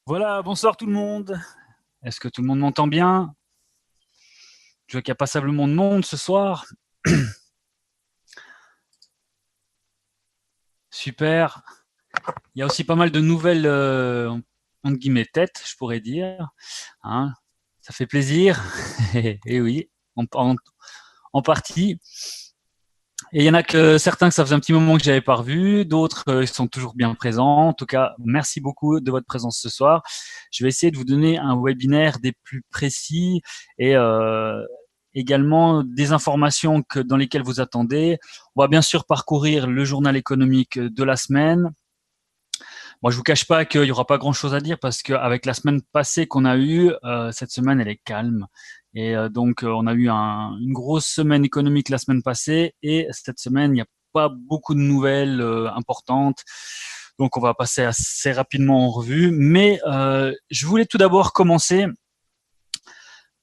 Voilà, bonsoir tout le monde. Est-ce que tout le monde m'entend bien? Je vois qu'il y a passablement de monde ce soir. Super. Il y a aussi pas mal de nouvelles, entre guillemets, têtes, je pourrais dire. Hein, ça fait plaisir. Et oui, en partie. Et il y en a que certains que ça faisait un petit moment que j'avais pas revu, d'autres ils sont toujours bien présents. En tout cas, merci beaucoup de votre présence ce soir. Je vais essayer de vous donner un webinaire des plus précis et également des informations dans lesquelles vous attendez. On va bien sûr parcourir le journal économique de la semaine. Moi, je vous cache pas qu'il y aura pas grand-chose à dire parce qu'avec la semaine passée qu'on a eue, cette semaine elle est calme. Et donc on a eu une grosse semaine économique la semaine passée et cette semaine il n'y a pas beaucoup de nouvelles importantes. Donc on va passer assez rapidement en revue. Mais je voulais tout d'abord commencer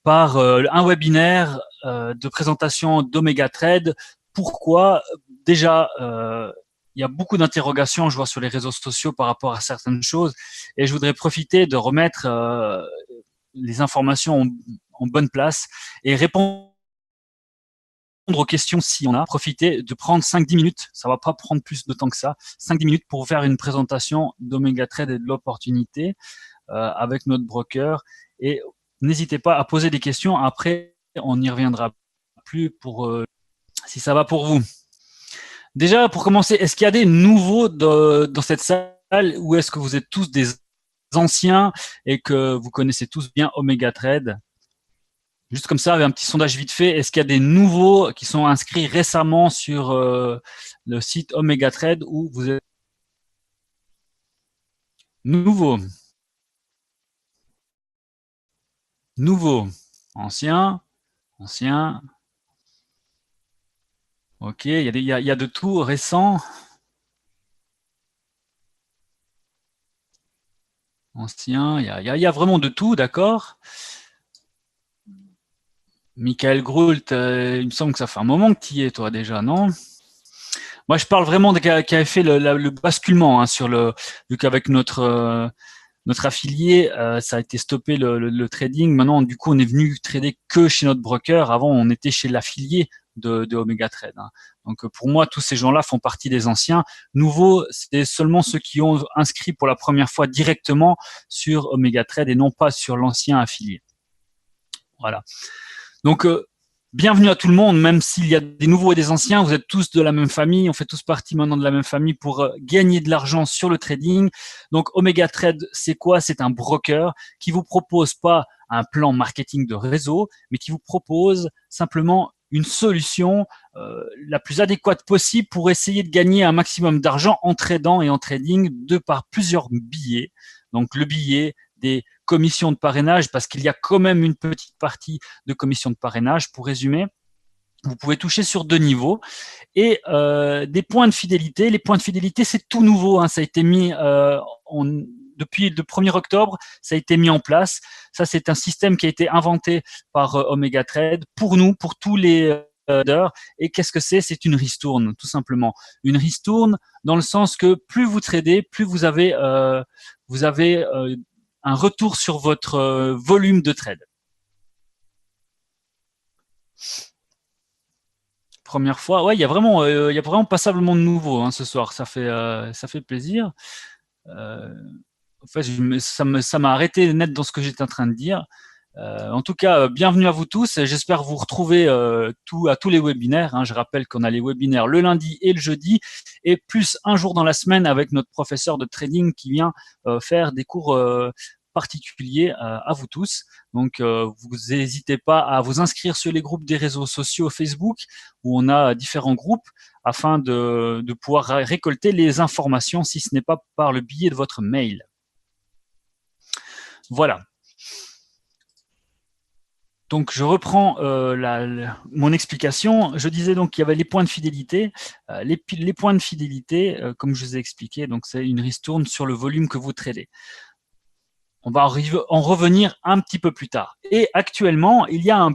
par un webinaire de présentation d'Omega Trade. Pourquoi? Déjà, il y a beaucoup d'interrogations, je vois sur les réseaux sociaux par rapport à certaines choses, et je voudrais profiter de remettre les informations en bonne place et répondre aux questions si on a. Profiter de prendre 5-10 minutes, ça va pas prendre plus de temps que ça, 5-10 minutes pour faire une présentation d'Omega Trade et de l'opportunité avec notre broker. Et n'hésitez pas à poser des questions. Après, on y reviendra plus pour si ça va pour vous. Déjà, pour commencer, est-ce qu'il y a des nouveaux dans cette salle ou est-ce que vous êtes tous des anciens et que vous connaissez tous bien Omega Trade? Juste comme ça, avec un petit sondage vite fait, est-ce qu'il y a des nouveaux qui sont inscrits récemment sur le site Omega Trade ou vous êtes nouveau, nouveau, ancien, ancien? Ok, il y a de tout récent, ancien, il y a vraiment de tout, d'accord. Michael Groult, il me semble que ça fait un moment que tu y es, toi, déjà, non? Moi, je parle vraiment de qui a fait le basculement hein, sur vu qu'avec notre affilié, ça a été stoppé le trading. Maintenant, du coup, on est venu trader que chez notre broker. Avant, on était chez l'affilié de Omega Trade. Hein. Donc, pour moi, tous ces gens-là font partie des anciens. Nouveaux, c'est seulement ceux qui ont inscrit pour la première fois directement sur Omega Trade et non pas sur l'ancien affilié. Voilà. Donc, bienvenue à tout le monde, même s'il y a des nouveaux et des anciens, vous êtes tous de la même famille, on fait tous partie maintenant de la même famille pour gagner de l'argent sur le trading. Donc, Omega Trade, c'est quoi? C'est un broker qui vous propose pas un plan marketing de réseau, mais qui vous propose simplement une solution la plus adéquate possible pour essayer de gagner un maximum d'argent en tradant et en trading de par plusieurs billets. Donc, le billet des commissions de parrainage, parce qu'il y a quand même une petite partie de commission de parrainage. Pour résumer, vous pouvez toucher sur deux niveaux et des points de fidélité. Les points de fidélité, c'est tout nouveau. Hein, ça a été mis depuis le 1er octobre, ça a été mis en place. Ça, c'est un système qui a été inventé par Omega Trade pour nous, pour tous les traders. Et qu'est-ce que c'est? C'est une ristourne, tout simplement. Une ristourne dans le sens que plus vous tradez, plus vous avez un retour sur votre volume de trade. Première fois, ouais, il y a vraiment passablement de nouveau hein, ce soir. Ça fait plaisir. Euh, en fait, ça m'a arrêté net dans ce que j'étais en train de dire. En tout cas, bienvenue à vous tous. J'espère vous retrouver à tous les webinaires. Hein. Je rappelle qu'on a les webinaires le lundi et le jeudi, et plus un jour dans la semaine avec notre professeur de trading qui vient faire des cours particuliers à vous tous. Donc, vous n'hésitez pas à vous inscrire sur les groupes des réseaux sociaux Facebook, où on a différents groupes, afin de pouvoir récolter les informations, si ce n'est pas par le biais de votre mail. Voilà. Donc je reprends mon explication. Je disais donc qu'il y avait les points de fidélité. Les points de fidélité, comme je vous ai expliqué, donc c'est une ristourne sur le volume que vous tradez. On va en revenir un petit peu plus tard. Et actuellement, il y a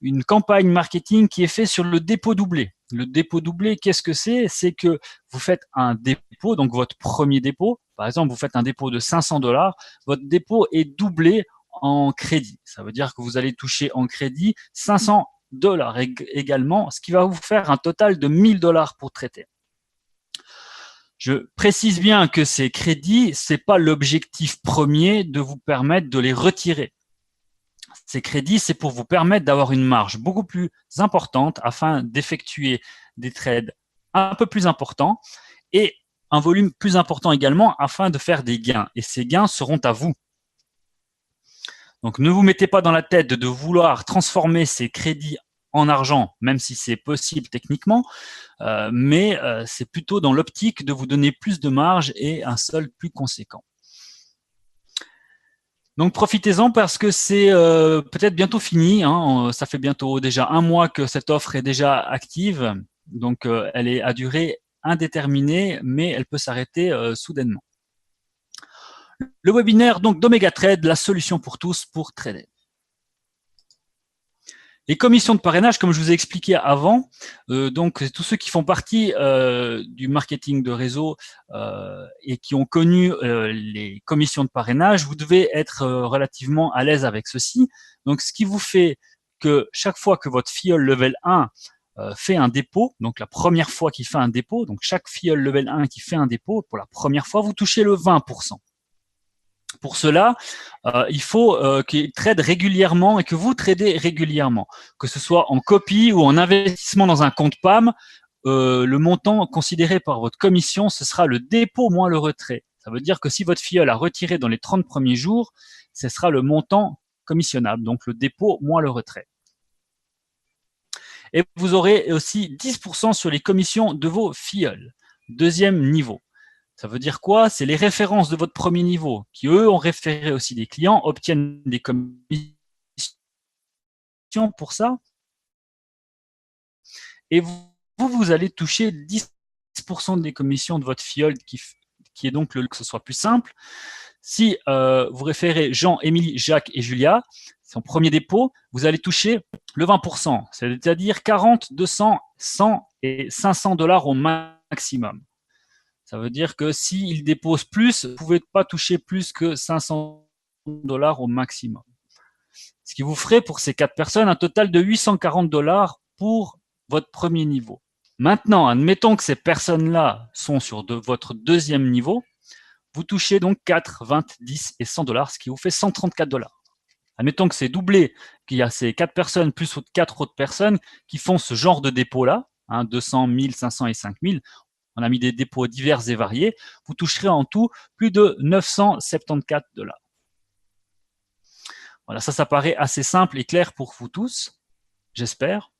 une campagne marketing qui est faite sur le dépôt doublé. Le dépôt doublé, qu'est-ce que c'est? C'est que vous faites un dépôt, donc votre premier dépôt, par exemple, vous faites un dépôt de 500 $, votre dépôt est doublé en crédit. Ça veut dire que vous allez toucher en crédit 500 $ également, ce qui va vous faire un total de 1000 $ pour traiter. Je précise bien que ces crédits, c'est pas l'objectif premier de vous permettre de les retirer. Ces crédits, c'est pour vous permettre d'avoir une marge beaucoup plus importante afin d'effectuer des trades un peu plus importants et un volume plus important également afin de faire des gains. Et ces gains seront à vous. Donc, ne vous mettez pas dans la tête de vouloir transformer ces crédits en argent, même si c'est possible techniquement, mais c'est plutôt dans l'optique de vous donner plus de marge et un solde plus conséquent. Donc profitez-en parce que c'est peut-être bientôt fini. Hein. Ça fait bientôt déjà 1 mois que cette offre est déjà active. Donc elle est à durée indéterminée, mais elle peut s'arrêter soudainement. Le webinaire donc d'Omega Trade, la solution pour tous pour trader. Les commissions de parrainage, comme je vous ai expliqué avant, donc tous ceux qui font partie du marketing de réseau et qui ont connu les commissions de parrainage, vous devez être relativement à l'aise avec ceci. Donc, ce qui vous fait que chaque fois que votre filleul level 1 fait un dépôt, donc la première fois qu'il fait un dépôt, donc chaque filleul level 1 qui fait un dépôt, pour la première fois, vous touchez le 20%. Pour cela, il faut qu'il trade régulièrement et que vous tradez régulièrement, que ce soit en copie ou en investissement dans un compte PAM. Le montant considéré par votre commission, ce sera le dépôt moins le retrait. Ça veut dire que si votre filleul a retiré dans les 30 premiers jours, ce sera le montant commissionnable, donc le dépôt moins le retrait. Et vous aurez aussi 10% sur les commissions de vos filleuls. Deuxième niveau. Ça veut dire quoi? C'est les références de votre premier niveau qui, eux, ont référé aussi des clients, obtiennent des commissions pour ça. Et vous allez toucher 10% des commissions de votre filleul qui est donc que ce soit plus simple. Si vous référez Jean, Émilie, Jacques et Julia, son premier dépôt, vous allez toucher le 20%, c'est-à-dire 40, 200, 100 et 500 $ au maximum. Ça veut dire que s'il dépose plus, vous ne pouvez pas toucher plus que 500 $ au maximum. Ce qui vous ferait pour ces 4 personnes un total de 840 $ pour votre premier niveau. Maintenant, admettons que ces personnes-là sont sur votre deuxième niveau, vous touchez donc 4, 20, 10 et 100 $, ce qui vous fait 134 $. Admettons que c'est doublé, qu'il y a ces 4 personnes plus 4 autres personnes qui font ce genre de dépôt-là, 200, 1000, 500 et 5000. On a mis des dépôts divers et variés. Vous toucherez en tout plus de 974 $. Voilà, ça paraît assez simple et clair pour vous tous, j'espère.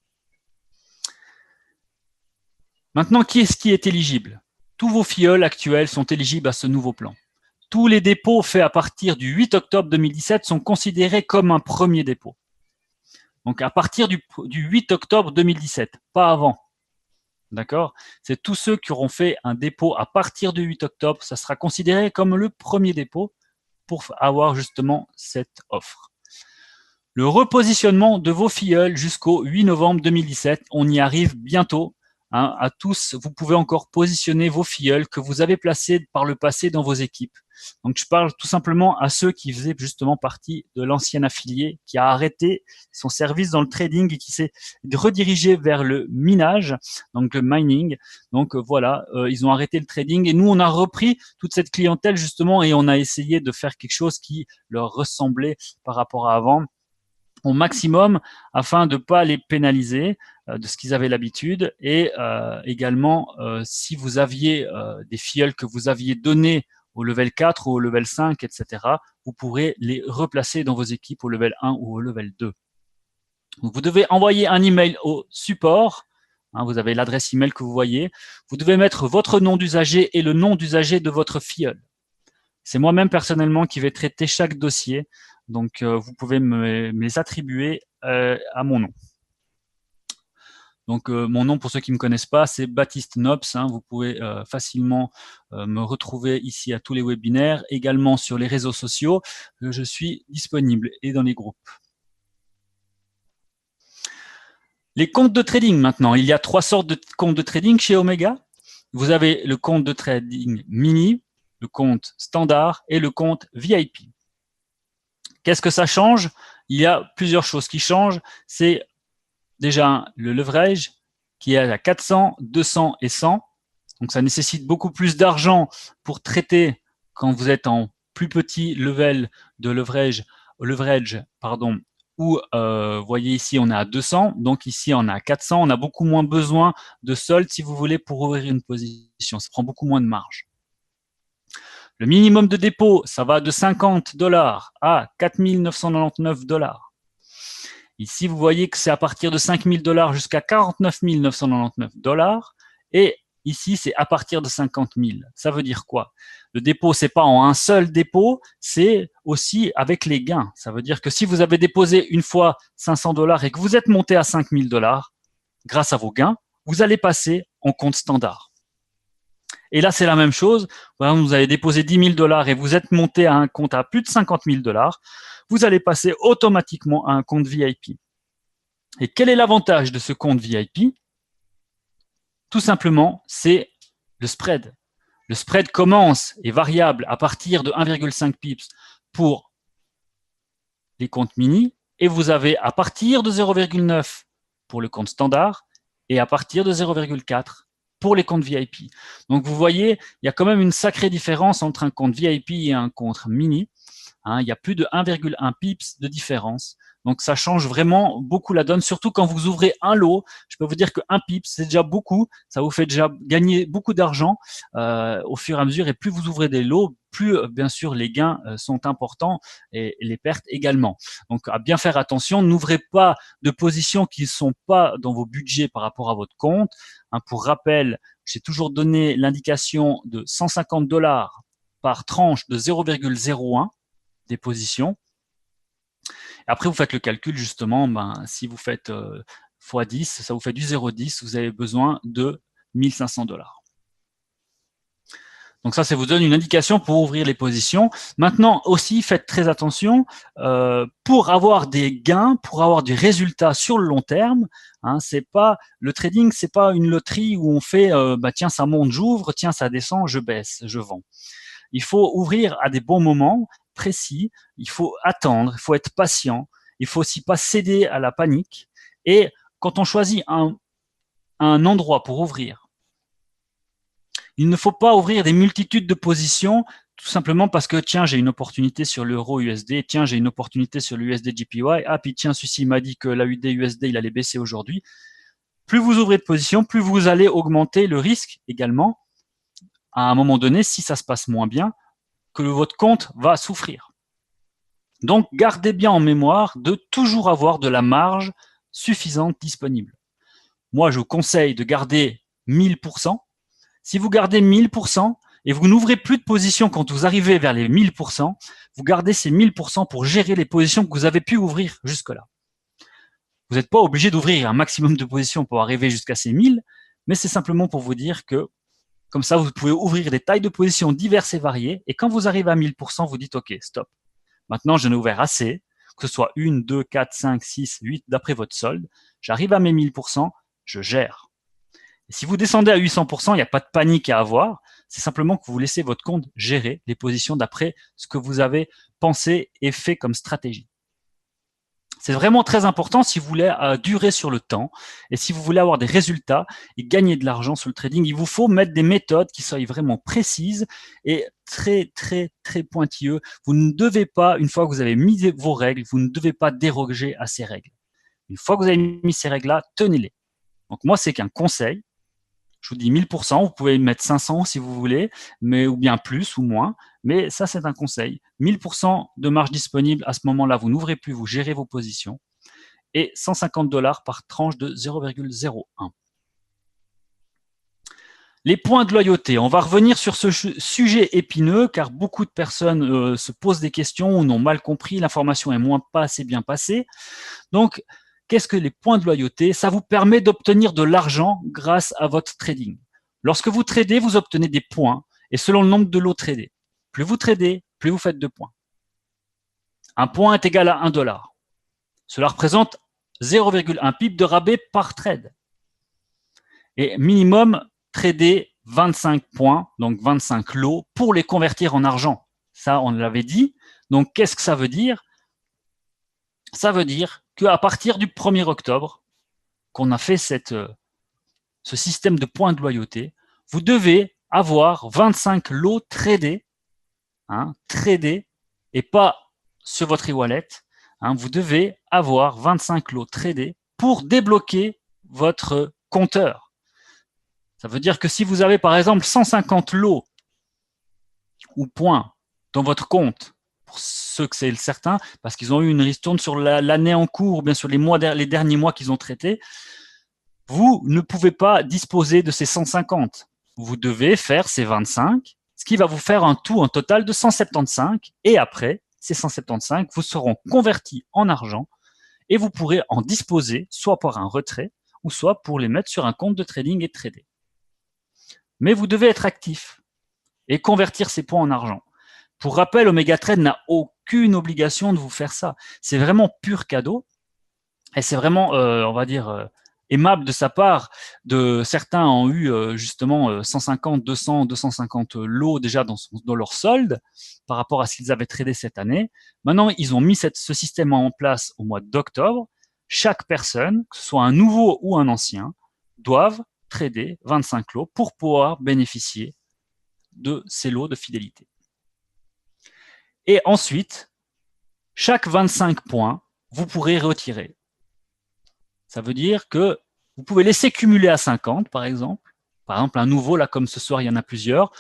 Maintenant, qui est-ce qui est éligible? Tous vos filleuls actuels sont éligibles à ce nouveau plan. Tous les dépôts faits à partir du 8 octobre 2017 sont considérés comme un premier dépôt. Donc, à partir du 8 octobre 2017, pas avant. D'accord? C'est tous ceux qui auront fait un dépôt à partir du 8 octobre, ça sera considéré comme le premier dépôt pour avoir justement cette offre. Le repositionnement de vos filleuls jusqu'au 8 novembre 2017, on y arrive bientôt. Hein, à tous, vous pouvez encore positionner vos filleuls que vous avez placés par le passé dans vos équipes. Donc, je parle tout simplement à ceux qui faisaient justement partie de l'ancien affilié qui a arrêté son service dans le trading et qui s'est redirigé vers le minage, donc le mining. Donc, voilà, ils ont arrêté le trading et nous, on a repris toute cette clientèle justement et on a essayé de faire quelque chose qui leur ressemblait par rapport à avant au maximum afin de ne pas les pénaliser de ce qu'ils avaient l'habitude et également si vous aviez des filleuls que vous aviez donnés au level 4 ou au level 5, etc., vous pourrez les replacer dans vos équipes au level 1 ou au level 2. Donc, vous devez envoyer un email au support. Hein, vous avez l'adresse email que vous voyez. Vous devez mettre votre nom d'usager et le nom d'usager de votre filleul. C'est moi-même personnellement qui vais traiter chaque dossier. Donc, vous pouvez me les attribuer à mon nom. Donc, mon nom, pour ceux qui ne me connaissent pas, c'est Baptiste Nops. Hein, vous pouvez facilement me retrouver ici à tous les webinaires, également sur les réseaux sociaux. Je suis disponible et dans les groupes. Les comptes de trading maintenant. Il y a 3 sortes de comptes de trading chez Omega. Vous avez le compte de trading mini, le compte standard et le compte VIP. Qu'est-ce que ça change? Il y a plusieurs choses qui changent. C'est déjà le leverage qui est à 400, 200 et 100. Donc ça nécessite beaucoup plus d'argent pour traiter quand vous êtes en plus petit level de leverage où vous voyez ici on est à 200, donc ici on est à 400, on a beaucoup moins besoin de solde si vous voulez pour ouvrir une position, ça prend beaucoup moins de marge. Le minimum de dépôt, ça va de 50 $ à 4 999 $. Ici, vous voyez que c'est à partir de 5 000 $ jusqu'à 49 999 $. Et ici, c'est à partir de 50 000. Ça veut dire quoi? Le dépôt, c'est pas en un seul dépôt, c'est aussi avec les gains. Ça veut dire que si vous avez déposé une fois 500 $ et que vous êtes monté à 5 000 $, grâce à vos gains, vous allez passer en compte standard. Et là, c'est la même chose. Vous avez déposé 10 000 $ et vous êtes monté à un compte à plus de 50 000 $. Vous allez passer automatiquement à un compte VIP. Et quel est l'avantage de ce compte VIP? Tout simplement, c'est le spread. Le spread commence et variable à partir de 1,5 pips pour les comptes mini et vous avez à partir de 0,9 pour le compte standard et à partir de 0,4 pour les comptes VIP. Donc vous voyez, il y a quand même une sacrée différence entre un compte VIP et un compte mini. Il y a plus de 1,1 pips de différence. Donc ça change vraiment beaucoup la donne, surtout quand vous ouvrez un lot. Je peux vous dire qu'un pips, c'est déjà beaucoup. Ça vous fait déjà gagner beaucoup d'argent au fur et à mesure. Et plus vous ouvrez des lots, plus bien sûr les gains sont importants et les pertes également. Donc à bien faire attention, n'ouvrez pas de positions qui ne sont pas dans vos budgets par rapport à votre compte. Pour rappel, j'ai toujours donné l'indication de 150 $ par tranche de 0,01 des positions. Après, vous faites le calcul, justement, si vous faites x 10, ça vous fait du 0,10, vous avez besoin de 1500 $. Donc ça vous donne une indication pour ouvrir les positions. Maintenant aussi, faites très attention, pour avoir des gains, pour avoir des résultats sur le long terme, le trading, c'est pas une loterie où on fait tiens, ça monte, j'ouvre, tiens, ça descend, je baisse, je vends. Il faut ouvrir à des bons moments précis, il faut attendre, il faut être patient, il faut aussi pas céder à la panique. Et quand on choisit un endroit pour ouvrir, il ne faut pas ouvrir des multitudes de positions tout simplement parce que tiens, j'ai une opportunité sur l'euro USD, tiens, j'ai une opportunité sur l'USD JPY, puis tiens, celui-ci m'a dit que l'AUD USD il allait baisser aujourd'hui. Plus vous ouvrez de positions, plus vous allez augmenter le risque également. À un moment donné, si ça se passe moins bien, que votre compte va souffrir. Donc, gardez bien en mémoire de toujours avoir de la marge suffisante disponible. Moi, je vous conseille de garder 1000%. Si vous gardez 1000% et vous n'ouvrez plus de positions quand vous arrivez vers les 1000%, vous gardez ces 1000% pour gérer les positions que vous avez pu ouvrir jusque-là. Vous n'êtes pas obligé d'ouvrir un maximum de positions pour arriver jusqu'à ces 1000, mais c'est simplement pour vous dire que comme ça, vous pouvez ouvrir des tailles de positions diverses et variées. Et quand vous arrivez à 1000%, vous dites OK, stop. Maintenant, j'en ai ouvert assez, que ce soit 1, 2, 4, 5, 6, 8, d'après votre solde. J'arrive à mes 1000%, je gère. Et si vous descendez à 800%, il n'y a pas de panique à avoir. C'est simplement que vous laissez votre compte gérer les positions d'après ce que vous avez pensé et fait comme stratégie. C'est vraiment très important si vous voulez durer sur le temps et si vous voulez avoir des résultats et gagner de l'argent sur le trading, il vous faut mettre des méthodes qui soient vraiment précises et très, très, très pointilleuses. Vous ne devez pas, une fois que vous avez mis vos règles, vous ne devez pas déroger à ces règles. Une fois que vous avez mis ces règles-là, tenez-les. Donc moi, c'est qu'un conseil. Je vous dis 1000%, vous pouvez mettre 500 si vous voulez, mais ou bien plus ou moins. Mais ça, c'est un conseil. 1000% de marge disponible, à ce moment-là, vous n'ouvrez plus, vous gérez vos positions. Et 150 $ par tranche de 0,01. Les points de loyauté. On va revenir sur ce sujet épineux, car beaucoup de personnes se posent des questions ou n'ont mal compris, l'information est pas assez bien passée. Donc, qu'est-ce que les points de loyauté? Ça vous permet d'obtenir de l'argent grâce à votre trading. Lorsque vous tradez, vous obtenez des points, et selon le nombre de lots tradés. Plus vous tradez, plus vous faites de points. Un point est égal à 1 $. Cela représente 0,1 pip de rabais par trade. Et minimum, trader 25 points, donc 25 lots, pour les convertir en argent. Ça, on l'avait dit. Donc, qu'est-ce que ça veut dire? Ça veut dire qu'à partir du 1er octobre, qu'on a fait ce système de points de loyauté, vous devez avoir 25 lots tradés, tradés, et pas sur votre e-wallet. Vous devez avoir 25 lots tradés pour débloquer votre compteur. Ça veut dire que si vous avez par exemple 150 lots ou points dans votre compte, pour ceux que c'est certain, parce qu'ils ont eu une ristourne sur l'année en cours, ou bien sur les derniers mois qu'ils ont traités, vous ne pouvez pas disposer de ces 150. Vous devez faire ces 25, ce qui va vous faire un total de 175, et après, ces 175 vous seront convertis en argent, et vous pourrez en disposer, soit par un retrait, ou soit pour les mettre sur un compte de trading et trader. Mais vous devez être actif et convertir ces points en argent. Pour rappel, OmegaTrade n'a aucune obligation de vous faire ça. C'est vraiment pur cadeau. Et c'est vraiment, on va dire, aimable de sa part. Certains ont eu justement 150, 200, 250 lots déjà dans leur solde par rapport à ce qu'ils avaient tradé cette année. Maintenant, ils ont mis ce système en place au mois d'octobre. Chaque personne, que ce soit un nouveau ou un ancien, doivent trader 25 lots pour pouvoir bénéficier de ces lots de fidélité. Et ensuite, chaque 25 points, vous pourrez retirer. Ça veut dire que vous pouvez laisser cumuler à 50, par exemple. Par exemple, un nouveau, là, comme ce soir, il y en a plusieurs.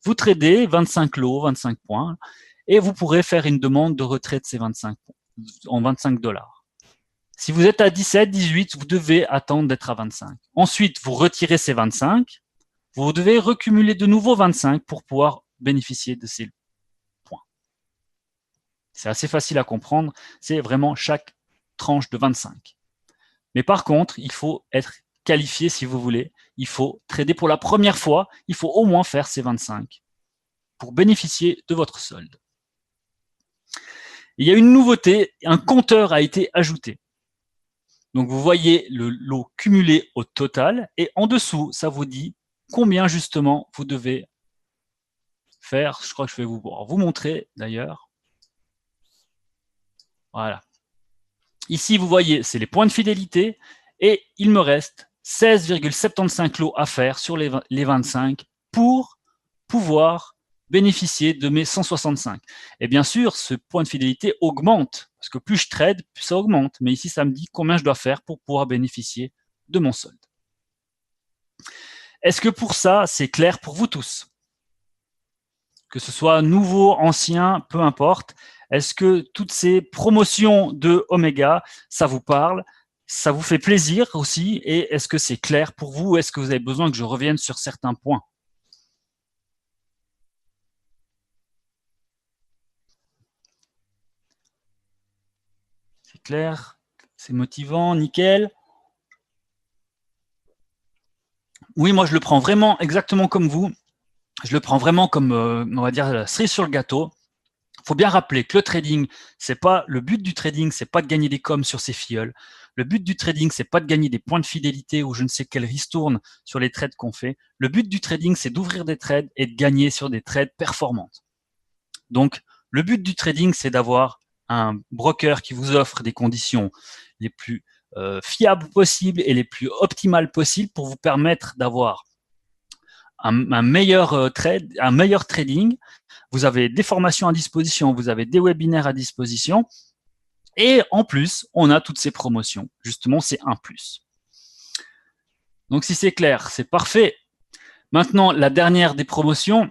Vous tradez 25 lots, 25 points, et vous pourrez faire une demande de retrait de ces 25 points en 25 $. Si vous êtes à 17, 18, vous devez attendre d'être à 25. Ensuite, vous retirez ces 25. Vous devez recumuler de nouveau 25 pour pouvoir bénéficier de ces points. C'est assez facile à comprendre. C'est vraiment chaque tranche de 25. Mais par contre, il faut être qualifié si vous voulez. Il faut trader pour la première fois. Il faut au moins faire ces 25 pour bénéficier de votre solde. Il y a une nouveauté, un compteur a été ajouté. Donc vous voyez le lot cumulé au total et en dessous, ça vous dit combien justement vous devez faire. Je crois que je vais vous montrer d'ailleurs. Voilà. Ici, vous voyez, c'est les points de fidélité et il me reste 16,75 lots à faire sur les 25 pour pouvoir bénéficier de mes 165. Et bien sûr, ce point de fidélité augmente parce que plus je trade, plus ça augmente. Mais ici, ça me dit combien je dois faire pour pouvoir bénéficier de mon solde. Est-ce que pour ça, c'est clair pour vous tous? Que ce soit nouveau, ancien, peu importe. Est-ce que toutes ces promotions de Omega, ça vous parle? Ça vous fait plaisir aussi? Et est-ce que c'est clair pour vous? Est-ce que vous avez besoin que je revienne sur certains points? C'est clair? C'est motivant? Nickel? Oui, moi, je le prends vraiment exactement comme vous. Je le prends vraiment comme, on va dire, la cerise sur le gâteau. Il faut bien rappeler que le trading, c'est pas le but du trading, c'est pas de gagner des coms sur ses filleuls. Le but du trading, c'est pas de gagner des points de fidélité ou je ne sais quelle ristourne sur les trades qu'on fait. Le but du trading, c'est d'ouvrir des trades et de gagner sur des trades performantes. Donc, le but du trading, c'est d'avoir un broker qui vous offre des conditions les plus fiables possibles et les plus optimales possibles pour vous permettre d'avoir un meilleur trade, un meilleur trading. Vous avez des formations à disposition, vous avez des webinaires à disposition. Et en plus, on a toutes ces promotions. Justement, c'est un plus. Donc, si c'est clair, c'est parfait. Maintenant, la dernière des promotions,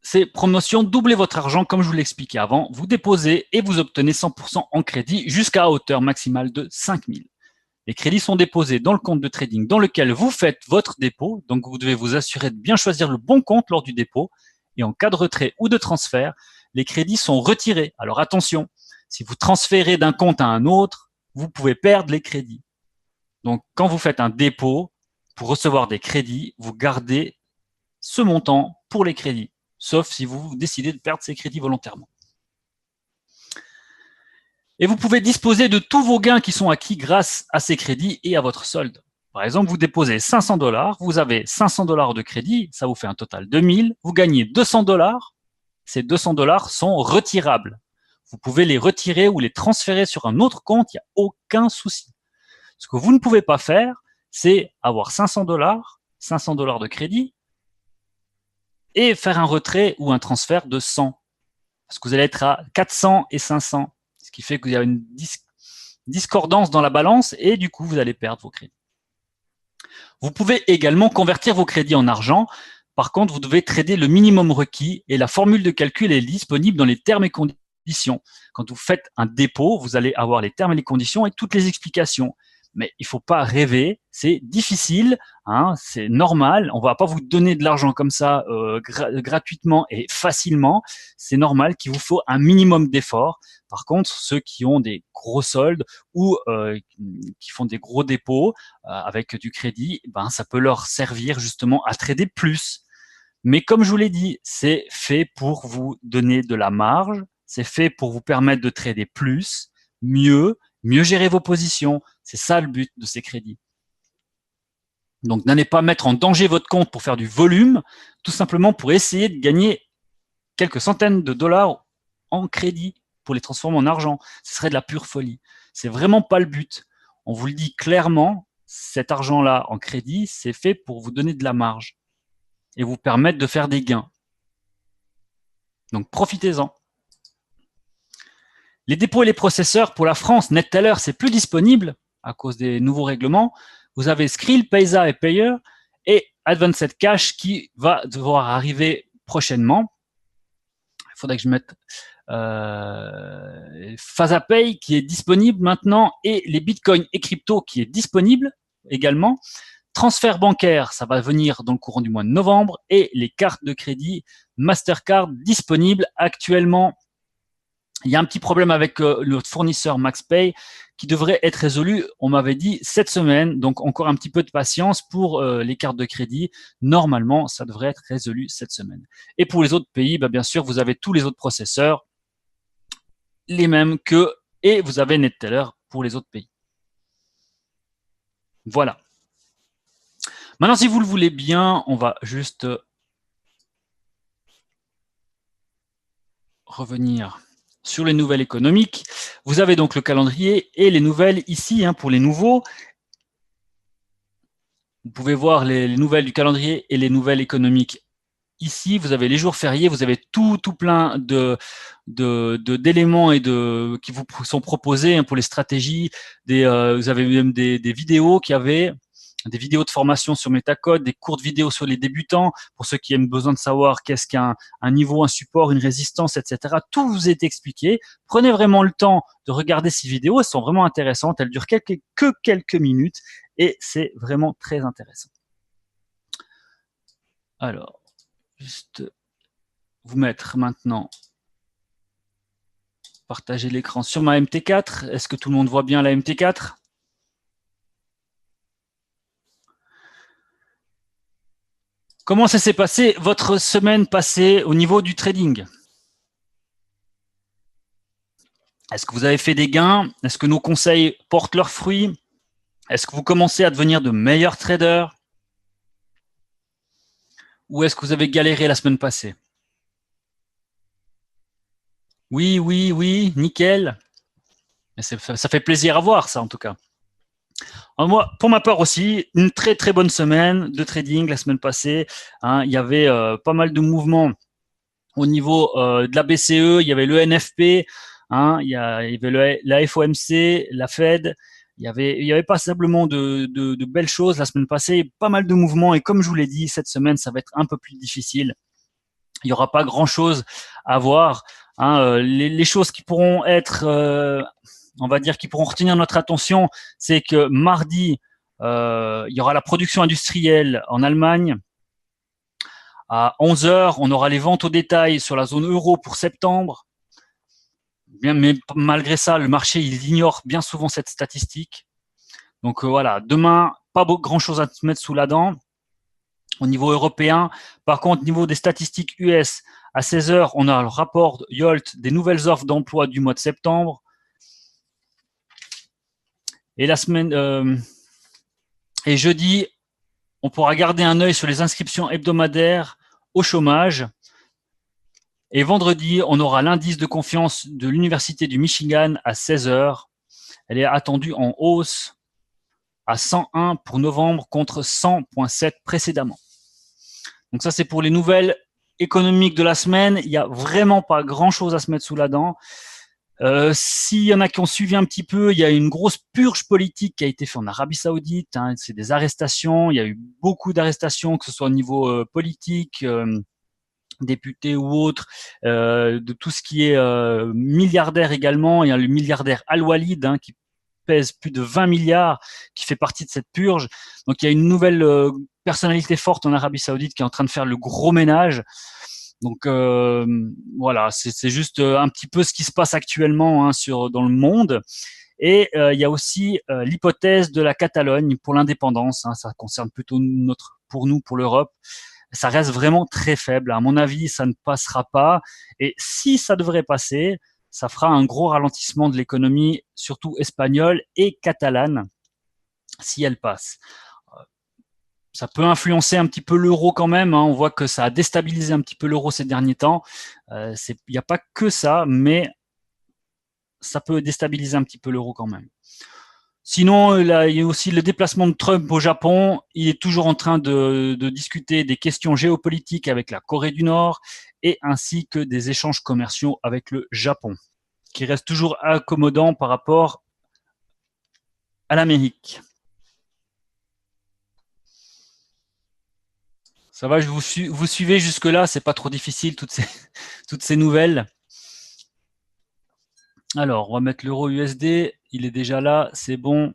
c'est promotion doubler votre argent, comme je vous l'expliquais avant. Vous déposez et vous obtenez 100% en crédit jusqu'à hauteur maximale de 5 000. Les crédits sont déposés dans le compte de trading dans lequel vous faites votre dépôt. Donc, vous devez vous assurer de bien choisir le bon compte lors du dépôt. Et en cas de retrait ou de transfert, les crédits sont retirés. Alors attention, si vous transférez d'un compte à un autre, vous pouvez perdre les crédits. Donc, quand vous faites un dépôt pour recevoir des crédits, vous gardez ce montant pour les crédits, sauf si vous décidez de perdre ces crédits volontairement. Et vous pouvez disposer de tous vos gains qui sont acquis grâce à ces crédits et à votre solde. Par exemple, vous déposez 500 $, vous avez 500 $ de crédit, ça vous fait un total de 1000, vous gagnez 200 $, ces 200 $ sont retirables. Vous pouvez les retirer ou les transférer sur un autre compte, il n'y a aucun souci. Ce que vous ne pouvez pas faire, c'est avoir 500 $, 500 $ de crédit et faire un retrait ou un transfert de 100. Parce que vous allez être à 400 et 500, ce qui fait qu'il y a une discordance dans la balance et du coup, vous allez perdre vos crédits. Vous pouvez également convertir vos crédits en argent. Par contre, vous devez trader le minimum requis et la formule de calcul est disponible dans les termes et conditions. Quand vous faites un dépôt, vous allez avoir les termes et les conditions et toutes les explications. Mais il ne faut pas rêver, c'est difficile, hein, c'est normal, on ne va pas vous donner de l'argent comme ça gratuitement et facilement, c'est normal qu'il vous faut un minimum d'efforts. Par contre, ceux qui ont des gros soldes ou qui font des gros dépôts avec du crédit, ben, ça peut leur servir justement à trader plus. Mais comme je vous l'ai dit, c'est fait pour vous donner de la marge, c'est fait pour vous permettre de trader plus, mieux gérer vos positions. C'est ça le but de ces crédits. Donc, n'allez pas mettre en danger votre compte pour faire du volume, tout simplement pour essayer de gagner quelques centaines de dollars en crédit pour les transformer en argent. Ce serait de la pure folie. C'est vraiment pas le but. On vous le dit clairement, cet argent-là en crédit, c'est fait pour vous donner de la marge et vous permettre de faire des gains. Donc, profitez-en. Les dépôts et les processeurs pour la France, NetTeller, c'est plus disponible à cause des nouveaux règlements. Vous avez Skrill, Paysa et Payer et Advanced Cash qui va devoir arriver prochainement. Il faudrait que je mette FasaPay qui est disponible maintenant et les bitcoins et crypto qui est disponible également. Transfert bancaire, ça va venir dans le courant du mois de novembre et les cartes de crédit Mastercard disponibles actuellement. Il y a un petit problème avec notre fournisseur MaxPay qui devrait être résolu, on m'avait dit, cette semaine. Donc, encore un petit peu de patience pour les cartes de crédit. Normalement, ça devrait être résolu cette semaine. Et pour les autres pays, bien sûr, vous avez tous les autres processeurs, les mêmes et vous avez NetTeller pour les autres pays. Voilà. Maintenant, si vous le voulez bien, on va juste revenir sur les nouvelles économiques. Vous avez donc le calendrier et les nouvelles ici pour les nouveaux. Vous pouvez voir les nouvelles du calendrier et les nouvelles économiques ici. Vous avez les jours fériés, vous avez tout plein d'éléments et qui vous sont proposés pour les stratégies. Vous avez même des vidéos des vidéos de formation sur Metacode, des courtes vidéos sur les débutants, pour ceux qui aiment besoin de savoir qu'est-ce qu'un niveau, un support, une résistance, etc. Tout vous est expliqué. Prenez vraiment le temps de regarder ces vidéos, elles sont vraiment intéressantes, elles durent que quelques minutes et c'est vraiment très intéressant. Alors, juste vous mettre maintenant, partager l'écran sur ma MT4. Est-ce que tout le monde voit bien la MT4 ? Comment ça s'est passé votre semaine passée au niveau du trading? Est-ce que vous avez fait des gains? Est-ce que nos conseils portent leurs fruits? Est-ce que vous commencez à devenir de meilleurs traders? Ou est-ce que vous avez galéré la semaine passée? Oui, nickel. Ça fait plaisir à voir ça en tout cas. Alors moi, pour ma part aussi, une très très bonne semaine de trading la semaine passée. Il y avait pas mal de mouvements au niveau de la BCE, il y avait le NFP, il y avait la FOMC, la Fed. Il y avait passablement de belles choses la semaine passée, pas mal de mouvements et comme je vous l'ai dit, cette semaine ça va être un peu plus difficile. Il n'y aura pas grand-chose à voir. Les choses qui pourront être, on va dire, qui pourront retenir notre attention, c'est que mardi, il y aura la production industrielle en Allemagne. À 11 h, on aura les ventes au détail sur la zone euro pour septembre. Bien, mais malgré ça, le marché il ignore bien souvent cette statistique. Donc voilà, demain, pas grand-chose à se mettre sous la dent. Au niveau européen, par contre, au niveau des statistiques US, à 16 h, on a le rapport YOLT des nouvelles offres d'emploi du mois de septembre. Et et jeudi, on pourra garder un œil sur les inscriptions hebdomadaires au chômage. Et vendredi, on aura l'indice de confiance de l'Université du Michigan à 16h. Elle est attendue en hausse à 101 pour novembre contre 100,7 précédemment. Donc ça, c'est pour les nouvelles économiques de la semaine. Il n'y a vraiment pas grand-chose à se mettre sous la dent. S'il y en a qui ont suivi un petit peu, il y a une grosse purge politique qui a été faite en Arabie Saoudite. Hein, c'est des arrestations. Il y a eu beaucoup d'arrestations, que ce soit au niveau politique, députés ou autres, de tout ce qui est milliardaire également. Il y a le milliardaire Al-Walid qui pèse plus de 20 milliards, qui fait partie de cette purge. Donc il y a une nouvelle personnalité forte en Arabie Saoudite qui est en train de faire le gros ménage. Donc voilà, c'est juste un petit peu ce qui se passe actuellement dans le monde. Et il y a aussi l'hypothèse de la Catalogne pour l'indépendance. Ça concerne plutôt pour l'Europe. Ça reste vraiment très faible. À mon avis, ça ne passera pas. Et si ça devrait passer, ça fera un gros ralentissement de l'économie, surtout espagnole et catalane, si elle passe. Ça peut influencer un petit peu l'euro quand même. On voit que ça a déstabilisé un petit peu l'euro ces derniers temps. Il n'y a pas que ça, mais ça peut déstabiliser un petit peu l'euro quand même. Sinon, là, il y a aussi le déplacement de Trump au Japon. Il est toujours en train de discuter des questions géopolitiques avec la Corée du Nord et ainsi que des échanges commerciaux avec le Japon, qui reste toujours accommodant par rapport à l'Amérique. Ça va, vous suivez jusque-là, c'est pas trop difficile toutes ces nouvelles. Alors, on va mettre l'euro USD, il est déjà là, c'est bon.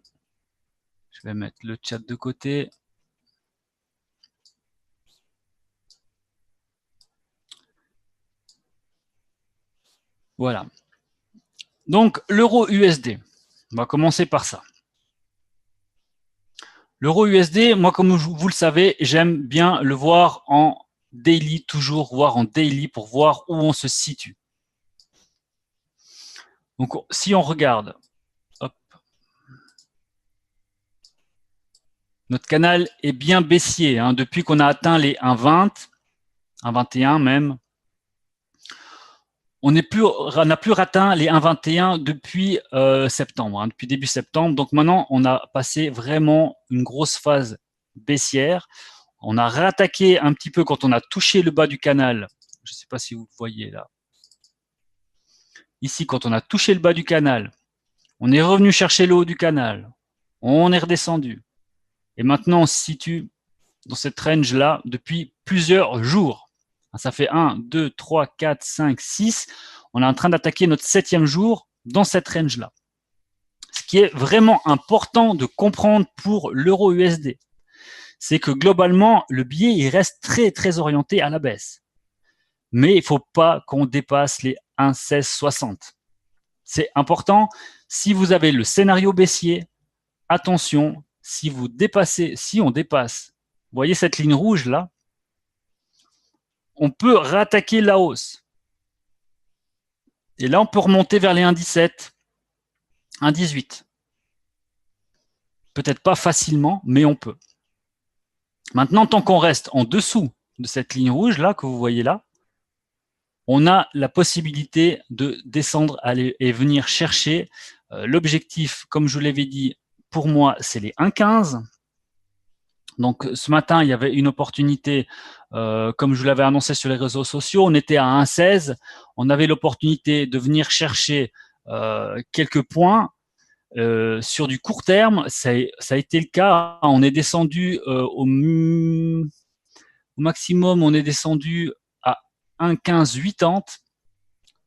Je vais mettre le chat de côté. Voilà. Donc, l'euro USD, on va commencer par ça. L'euro USD, moi, comme vous le savez, j'aime bien le voir en daily, toujours voir en daily pour voir où on se situe. Donc, si on regarde, hop, notre canal est bien baissier depuis qu'on a atteint les 1,20, 1,21 même. On n'a plus atteint les 1,21 depuis septembre, depuis début septembre. Donc maintenant, on a passé vraiment une grosse phase baissière. On a réattaqué un petit peu quand on a touché le bas du canal. Je ne sais pas si vous voyez là. Ici, quand on a touché le bas du canal, on est revenu chercher le haut du canal. On est redescendu. Et maintenant, on se situe dans cette range-là depuis plusieurs jours. Ça fait 1, 2, 3, 4, 5, 6. On est en train d'attaquer notre 7e jour dans cette range-là. Ce qui est vraiment important de comprendre pour l'euro USD, c'est que globalement, le billet il reste très, très orienté à la baisse. Mais il ne faut pas qu'on dépasse les 1,1660. C'est important. Si vous avez le scénario baissier, attention, si on dépasse, vous voyez cette ligne rouge là, on peut réattaquer la hausse. Et là, on peut remonter vers les 1,17, 1,18. Peut-être pas facilement, mais on peut. Maintenant, tant qu'on reste en dessous de cette ligne rouge là que vous voyez là, on a la possibilité de descendre et venir chercher l'objectif, comme je vous l'avais dit, pour moi, c'est les 1,15. Donc ce matin, il y avait une opportunité, comme je vous l'avais annoncé sur les réseaux sociaux, on était à 1,16, on avait l'opportunité de venir chercher quelques points sur du court terme. Ça a été le cas, on est descendu au maximum, on est descendu à 1,1580.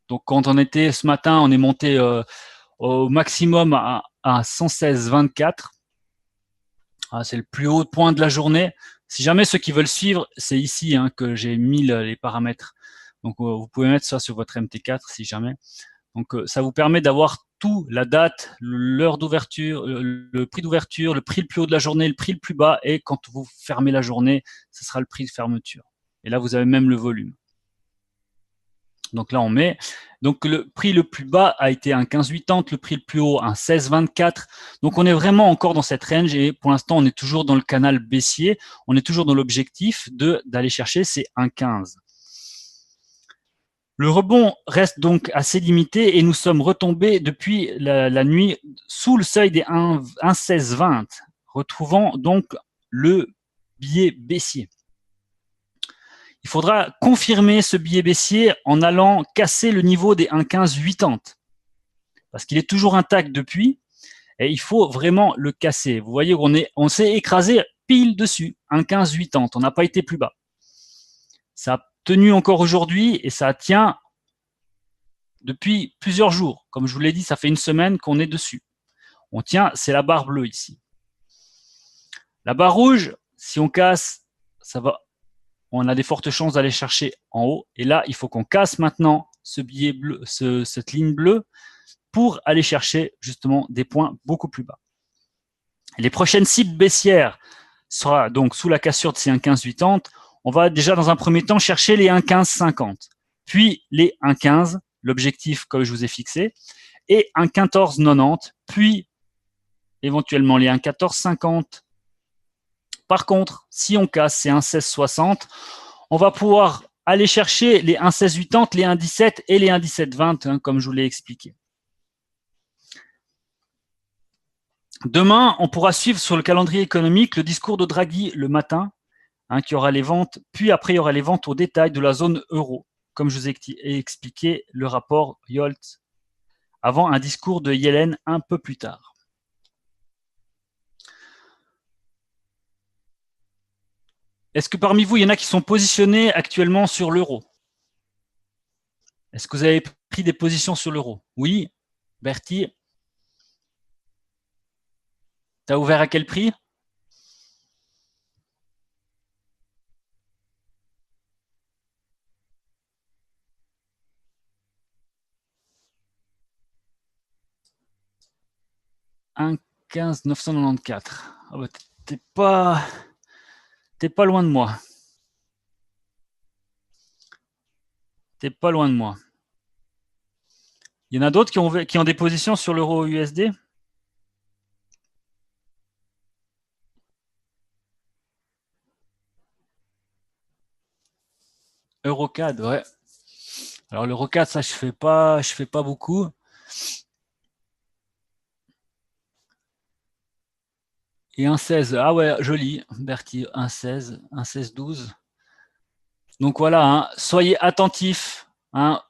Donc quand on était ce matin, on est monté au maximum à 116,24. C'est le plus haut point de la journée. Si jamais ceux qui veulent suivre, c'est ici que j'ai mis les paramètres. Donc vous pouvez mettre ça sur votre MT4 si jamais. Donc ça vous permet d'avoir tout, la date, l'heure d'ouverture, le prix d'ouverture, le prix le plus haut de la journée, le prix le plus bas, et quand vous fermez la journée, ce sera le prix de fermeture. Et là, vous avez même le volume. Donc là, on met. Donc le prix le plus bas a été un 15,80, le prix le plus haut un 16,24. Donc on est vraiment encore dans cette range et pour l'instant, on est toujours dans le canal baissier. On est toujours dans l'objectif d'aller chercher ces 1,15. Le rebond reste donc assez limité et nous sommes retombés depuis la nuit sous le seuil des 1,1620, retrouvant donc le biais baissier. Il faudra confirmer ce biais baissier en allant casser le niveau des 1,1580 parce qu'il est toujours intact depuis et il faut vraiment le casser. Vous voyez, on s'est écrasé pile dessus, 1,1580, on n'a pas été plus bas. Ça a tenu encore aujourd'hui et ça tient depuis plusieurs jours. Comme je vous l'ai dit, ça fait une semaine qu'on est dessus. On tient, c'est la barre bleue ici. La barre rouge, si on casse, ça va, on a des fortes chances d'aller chercher en haut. Et là, il faut qu'on casse maintenant ce billet bleu, cette ligne bleue pour aller chercher justement des points beaucoup plus bas. Les prochaines cibles baissières sera donc sous la cassure de ces 1,1580. On va déjà dans un premier temps chercher les 1,1550, puis les 1,15, l'objectif que je vous ai fixé, et 1,1490, puis éventuellement les 1,1450. Par contre, si on casse ces 1,1660, on va pouvoir aller chercher les 1,1680, les 1,17 et les 1,1720, comme je vous l'ai expliqué. Demain, on pourra suivre sur le calendrier économique le discours de Draghi le matin, qui aura les ventes, puis après il y aura les ventes au détail de la zone euro, comme je vous ai expliqué le rapport Yolt, avant un discours de Yellen un peu plus tard. Est-ce que parmi vous, il y en a qui sont positionnés actuellement sur l'euro? Est-ce que vous avez pris des positions sur l'euro? Oui, Bertie. Tu as ouvert à quel prix? « 1,15,994. Oh bah, t'es pas loin de moi. T'es pas loin de moi. Il y en a d'autres qui ont des positions sur l'euro USD? Eurocad, ouais. Alors l'Eurocad, ça je fais pas beaucoup. Et 1,16, ah ouais, joli, Bertie, 1,16, 1,16,12. Donc voilà, soyez attentifs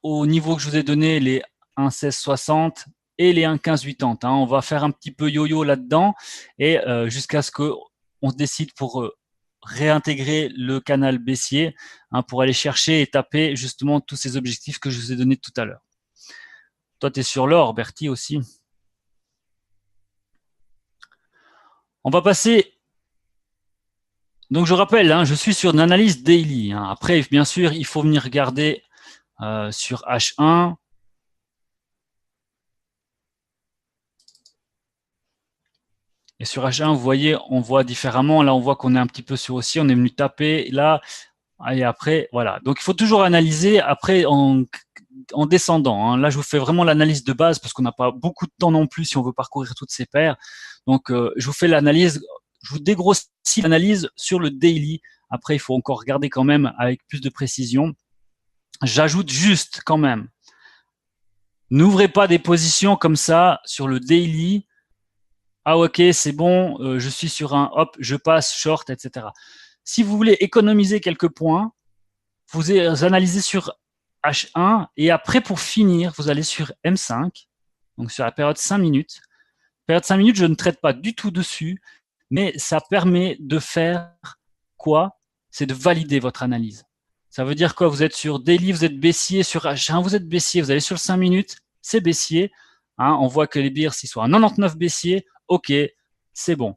au niveau que je vous ai donné, les 1,1660 et les 1,1580. On va faire un petit peu yo-yo là-dedans et jusqu'à ce qu'on se décide pour réintégrer le canal baissier pour aller chercher et taper justement tous ces objectifs que je vous ai donnés tout à l'heure. Toi, tu es sur l'or, Bertie aussi. On va passer. Donc je rappelle, je suis sur une analyse daily. Après, bien sûr, il faut venir regarder sur H1. Et sur H1, vous voyez, on voit différemment. Là, on voit qu'on est un petit peu sur haussier. On est venu taper là. Et après, voilà. Donc, il faut toujours analyser après en descendant. Là, je vous fais vraiment l'analyse de base parce qu'on n'a pas beaucoup de temps non plus si on veut parcourir toutes ces paires. Donc, je vous fais l'analyse. Je vous dégrossis l'analyse sur le daily. Après, il faut encore regarder quand même avec plus de précision. J'ajoute juste quand même. N'ouvrez pas des positions comme ça sur le daily. Ah ok, c'est bon, je suis sur un hop, je passe short, etc. Si vous voulez économiser quelques points, vous analysez sur H1 et après pour finir, vous allez sur M5, donc sur la période 5 minutes. Période 5 minutes, je ne traite pas du tout dessus, mais ça permet de faire quoi? C'est de valider votre analyse. Ça veut dire quoi? Vous êtes sur daily, vous êtes baissier, sur H1, vous êtes baissier, vous allez sur le 5 minutes, c'est baissier. On voit que les birs, s'ils sont à 99 baissier, ok, c'est bon.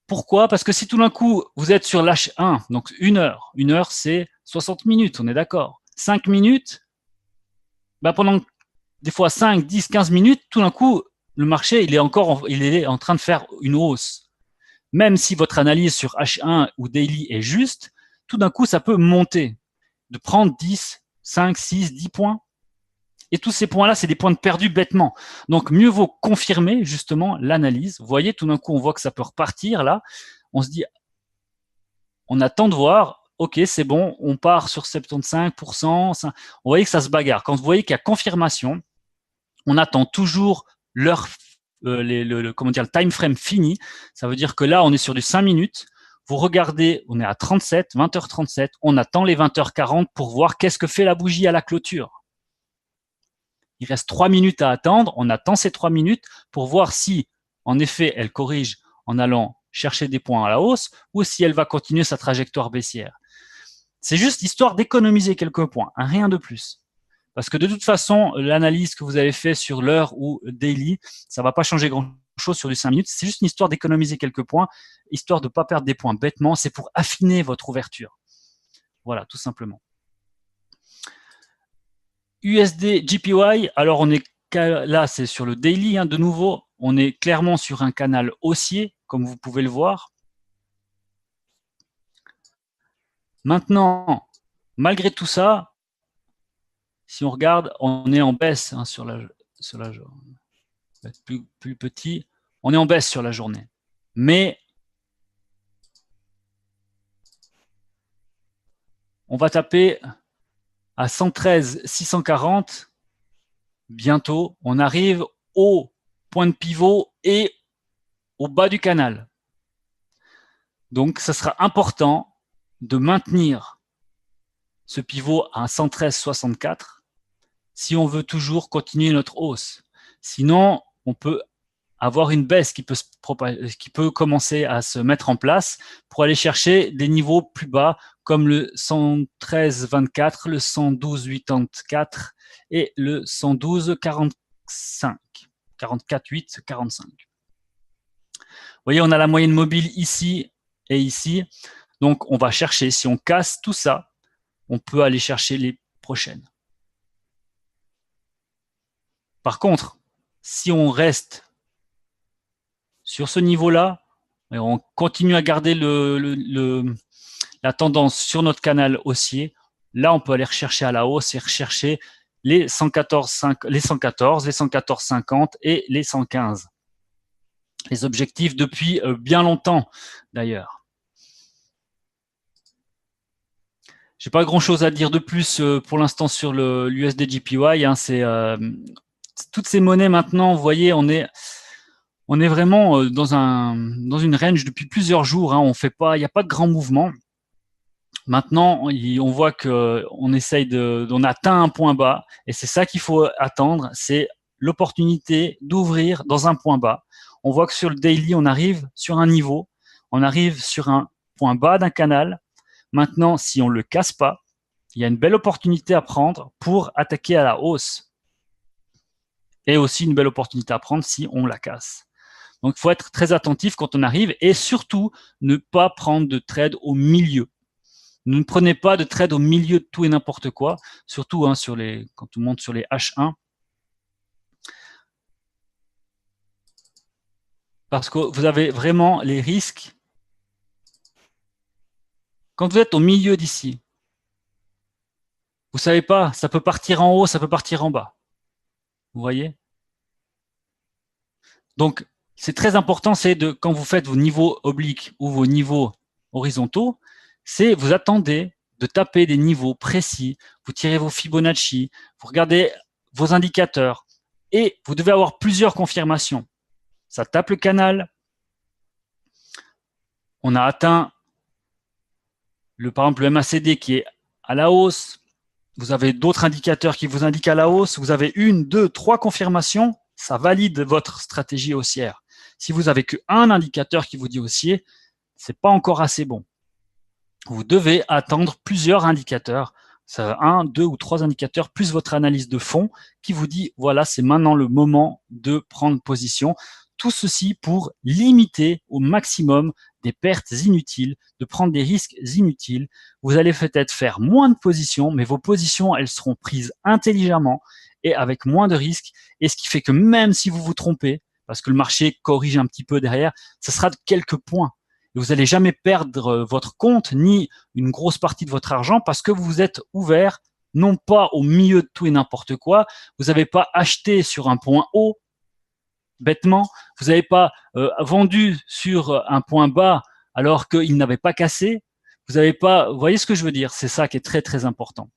Pourquoi? Parce que si tout d'un coup, vous êtes sur l'H1, donc une heure c'est 60 minutes, on est d'accord. 5 minutes, pendant des fois 5, 10, 15 minutes, tout d'un coup, le marché, il est en train de faire une hausse. Même si votre analyse sur H1 ou daily est juste, tout d'un coup, ça peut monter, de prendre 10, 5, 6, 10 points. Et tous ces points-là, c'est des points de perdu bêtement. Donc, mieux vaut confirmer justement l'analyse. Vous voyez, tout d'un coup, on voit que ça peut repartir là. On se dit, on attend de voir, ok, c'est bon, on part sur 75%. Ça, vous voyez que ça se bagarre. Quand vous voyez qu'il y a confirmation, on attend toujours l'heure, comment dire, le time frame fini. Ça veut dire que là, on est sur du 5 minutes. Vous regardez, on est à 37, 20h37. On attend les 20h40 pour voir qu'est-ce que fait la bougie à la clôture. Il reste 3 minutes à attendre. On attend ces 3 minutes pour voir si, en effet, elle corrige en allant chercher des points à la hausse ou si elle va continuer sa trajectoire baissière. C'est juste histoire d'économiser quelques points, hein, rien de plus. Parce que de toute façon, l'analyse que vous avez fait sur l'heure ou daily, ça ne va pas changer grand-chose sur du 5 minutes. C'est juste une histoire d'économiser quelques points, histoire de ne pas perdre des points bêtement. C'est pour affiner votre ouverture. Voilà, tout simplement. USD JPY, alors on est là, c'est sur le daily, hein, de nouveau, on est clairement sur un canal haussier, comme vous pouvez le voir. Maintenant, malgré tout ça, si on regarde, on est en baisse, hein, sur la journée. Plus petit, on est en baisse sur la journée. Mais on va taper à 113 640 bientôt. On arrive au point de pivot et au bas du canal. Donc, ça sera important de maintenir ce pivot à 113,64 si on veut toujours continuer notre hausse. Sinon, on peut avoir une baisse qui peut commencer à se mettre en place pour aller chercher des niveaux plus bas comme le 113,24, le 112,84 et le 112,45, 44,8, 45. Vous voyez, on a la moyenne mobile ici et ici. Donc, on va chercher, si on casse tout ça, on peut aller chercher les prochaines. Par contre, si on reste sur ce niveau-là, et on continue à garder la tendance sur notre canal haussier, là, on peut aller rechercher à la hausse et rechercher les 114, les 114,50 et les 115. Les objectifs depuis bien longtemps, d'ailleurs. J'ai pas grand-chose à dire de plus pour l'instant sur l'USD JPY. Hein, c'est toutes ces monnaies maintenant, vous voyez, on est vraiment dans une range depuis plusieurs jours. Hein, il n'y a pas de grand mouvement. Maintenant, on voit que on atteint un point bas, et c'est ça qu'il faut attendre, c'est l'opportunité d'ouvrir dans un point bas. On voit que sur le daily, on arrive sur un niveau, on arrive sur un point bas d'un canal. Maintenant, si on le casse pas, il y a une belle opportunité à prendre pour attaquer à la hausse. Et aussi une belle opportunité à prendre si on la casse. Donc, il faut être très attentif quand on arrive et surtout ne pas prendre de trade au milieu. Ne prenez pas de trade au milieu de tout et n'importe quoi, surtout hein, quand on monte sur les H1. Parce que vous avez vraiment les risques. Quand vous êtes au milieu d'ici, vous savez pas, ça peut partir en haut, ça peut partir en bas. Vous voyez? Donc, c'est très important, c'est quand vous faites vos niveaux obliques ou vos niveaux horizontaux, c'est vous attendez de taper des niveaux précis, vous tirez vos Fibonacci, vous regardez vos indicateurs et vous devez avoir plusieurs confirmations. Ça tape le canal, on a atteint par exemple le MACD qui est à la hausse, vous avez d'autres indicateurs qui vous indiquent à la hausse, vous avez 1, 2, 3 confirmations, ça valide votre stratégie haussière. Si vous avez qu'un indicateur qui vous dit haussier, c'est pas encore assez bon. Vous devez attendre plusieurs indicateurs, 1, 2 ou 3 indicateurs, plus votre analyse de fond qui vous dit, voilà, c'est maintenant le moment de prendre position. Tout ceci pour limiter au maximum des pertes inutiles, de prendre des risques inutiles. Vous allez peut-être faire moins de positions, mais vos positions, elles seront prises intelligemment et avec moins de risques. Et ce qui fait que même si vous vous trompez, parce que le marché corrige un petit peu derrière, ça sera de quelques points. Et vous n'allez jamais perdre votre compte ni une grosse partie de votre argent parce que vous vous êtes ouvert non pas au milieu de tout et n'importe quoi. Vous n'avez pas acheté sur un point haut, bêtement. Vous n'avez pas vendu sur un point bas alors qu'il n'avait pas cassé. Vous n'avez pas, vous voyez ce que je veux dire? C'est ça qui est très très important.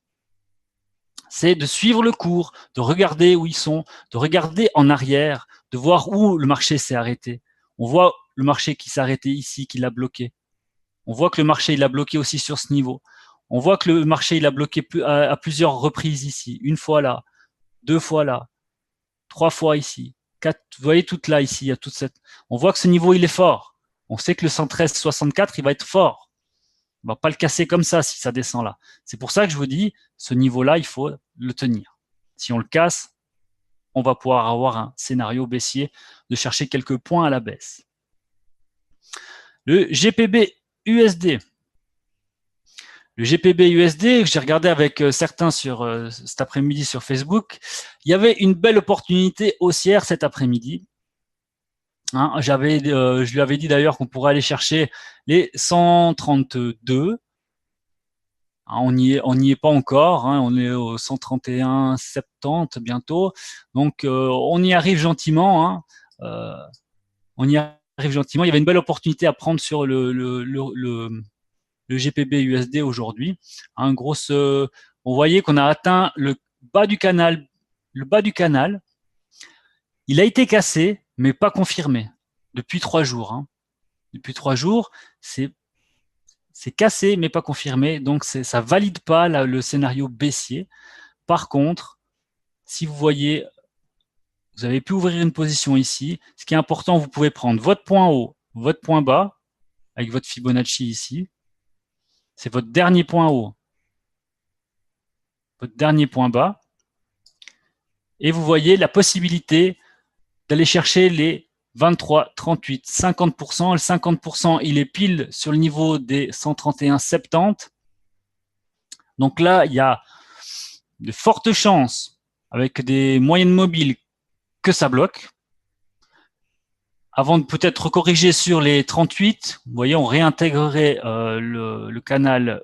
C'est de suivre le cours, de regarder où ils sont, de regarder en arrière, de voir où le marché s'est arrêté. On voit le marché qui s'est arrêté ici, qui l'a bloqué. On voit que le marché il a bloqué aussi sur ce niveau. On voit que le marché il a bloqué à plusieurs reprises ici, une fois là, deux fois là, trois fois ici, quatre. Vous voyez toute là ici, il y a toute cette. On voit que ce niveau il est fort. On sait que le 113,64 il va être fort. On va pas le casser comme ça si ça descend là. C'est pour ça que je vous dis, ce niveau-là, il faut le tenir. Si on le casse, on va pouvoir avoir un scénario baissier de chercher quelques points à la baisse. Le GPB USD. Le GPB USD, j'ai regardé avec certains sur cet après-midi sur Facebook, il y avait une belle opportunité haussière cet après-midi. Hein, je lui avais dit d'ailleurs qu'on pourrait aller chercher les 132. On n'y est pas encore, hein, on est au 131,70 bientôt, donc on y arrive gentiment. Hein, on y arrive gentiment. Il y avait une belle opportunité à prendre sur le GPB USD aujourd'hui. Hein, on voyait qu'on a atteint le bas du canal. Le bas du canal, il a été cassé, mais pas confirmé depuis 3 jours. Hein. Depuis 3 jours, c'est cassé, mais pas confirmé. Donc, ça valide pas le scénario baissier. Par contre, si vous voyez, vous avez pu ouvrir une position ici. Ce qui est important, vous pouvez prendre votre point haut, votre point bas, avec votre Fibonacci ici. C'est votre dernier point haut, votre dernier point bas. Et vous voyez la possibilité d'aller chercher les 23, 38, 50%. Le 50%, il est pile sur le niveau des 131,70. Donc là, il y a de fortes chances, avec des moyennes mobiles, que ça bloque. Avant de peut-être corriger sur les 38, vous voyez, on réintégrerait le canal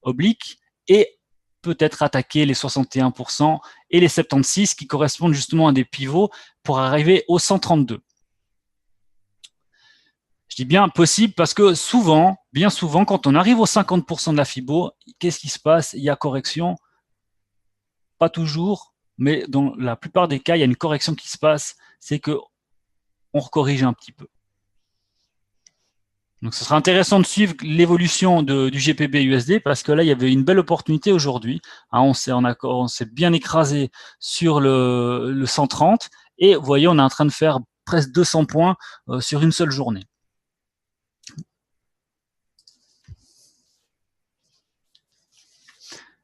oblique et peut-être attaquer les 61% et les 76 qui correspondent justement à des pivots pour arriver au 132. Je dis bien possible parce que souvent, bien souvent, quand on arrive aux 50% de la Fibo, qu'est-ce qui se passe? Il y a correction. Pas toujours, mais dans la plupart des cas, il y a une correction qui se passe, c'est que on recorrige un petit peu. Donc, ce sera intéressant de suivre l'évolution du GPB USD parce que là, il y avait une belle opportunité aujourd'hui. Hein, on s'est bien écrasé sur le 130 et vous voyez, on est en train de faire presque 200 points sur une seule journée.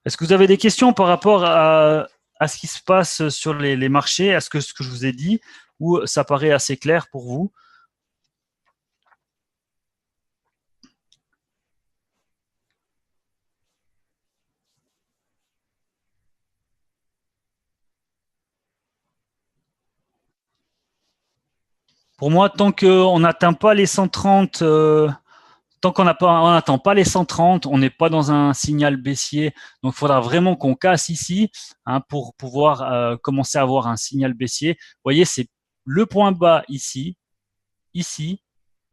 Est-ce que vous avez des questions par rapport à ce qui se passe sur les marchés, à ce que je vous ai dit, ou ça paraît assez clair pour vous? Pour moi, tant qu'on n'atteint pas les 130, tant qu'on n'attend pas les 130, on n'est pas dans un signal baissier. Donc, il faudra vraiment qu'on casse ici hein, pour pouvoir commencer à avoir un signal baissier. Vous voyez, c'est le point bas ici, ici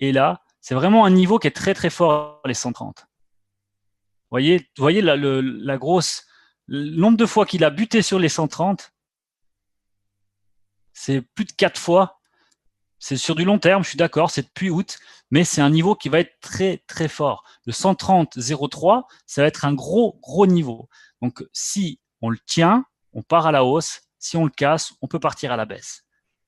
et là. C'est vraiment un niveau qui est très très fort, les 130. Vous voyez la grosse, le nombre de fois qu'il a buté sur les 130, c'est plus de 4 fois. C'est sur du long terme, je suis d'accord, c'est depuis août, mais c'est un niveau qui va être très très fort. Le 130,03, ça va être un gros gros niveau. Donc si on le tient, on part à la hausse. Si on le casse, on peut partir à la baisse.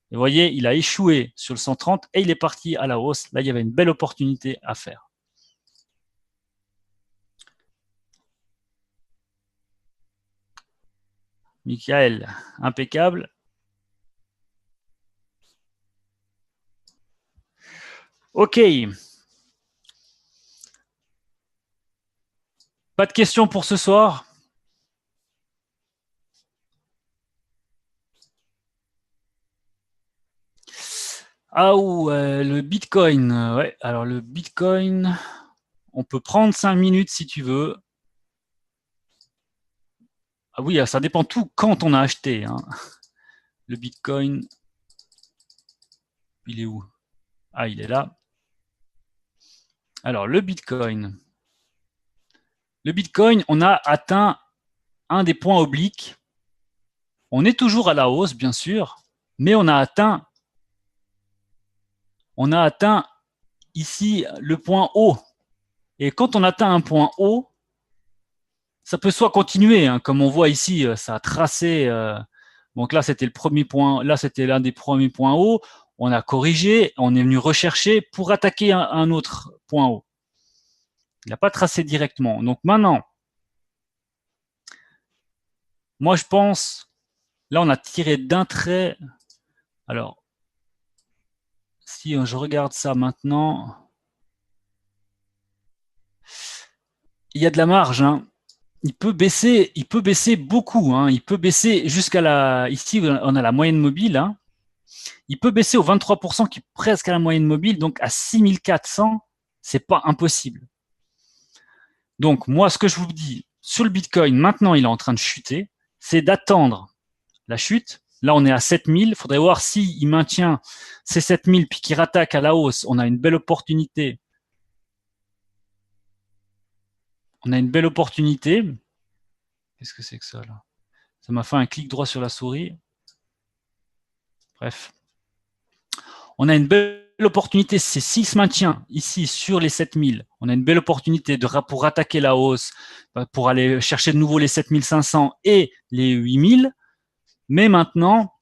Et vous voyez, il a échoué sur le 130 et il est parti à la hausse. Là, il y avait une belle opportunité à faire. Michael, impeccable. Ok. Pas de questions pour ce soir? Ah ou le Bitcoin. Ouais, alors le Bitcoin, on peut prendre 5 minutes si tu veux. Ah oui, ça dépend tout quand on a acheté. Hein. Le Bitcoin, il est où? Ah, il est là. Alors, le Bitcoin. Le Bitcoin, on a atteint un des points obliques. On est toujours à la hausse, bien sûr, mais on a atteint ici le point haut. Et quand on atteint un point haut, ça peut soit continuer, hein, comme on voit ici, ça a tracé. Donc là, c'était le premier point. Là, c'était l'un des premiers points hauts. On a corrigé, on est venu rechercher pour attaquer un autre point haut. Il n'a pas tracé directement. Donc maintenant, moi je pense, là on a tiré d'un trait. Alors, si je regarde ça maintenant, il y a de la marge. Hein. Il peut baisser beaucoup. Hein. Il peut baisser jusqu'à la. Ici, on a la moyenne mobile. Hein. Il peut baisser au 23%, qui est presque à la moyenne mobile, donc à 6400, c'est pas impossible. Donc, moi, ce que je vous dis sur le Bitcoin, maintenant, il est en train de chuter, c'est d'attendre la chute. Là, on est à 7000. Il faudrait voir s'il maintient ces 7000 puis qu'il rattaque à la hausse. On a une belle opportunité. On a une belle opportunité. Qu'est-ce que c'est que ça, là? Ça m'a fait un clic droit sur la souris. Bref. On a une belle opportunité, c'est s'il se maintient ici sur les 7000, on a une belle opportunité pour attaquer la hausse, pour aller chercher de nouveau les 7500 et les 8000. Mais maintenant,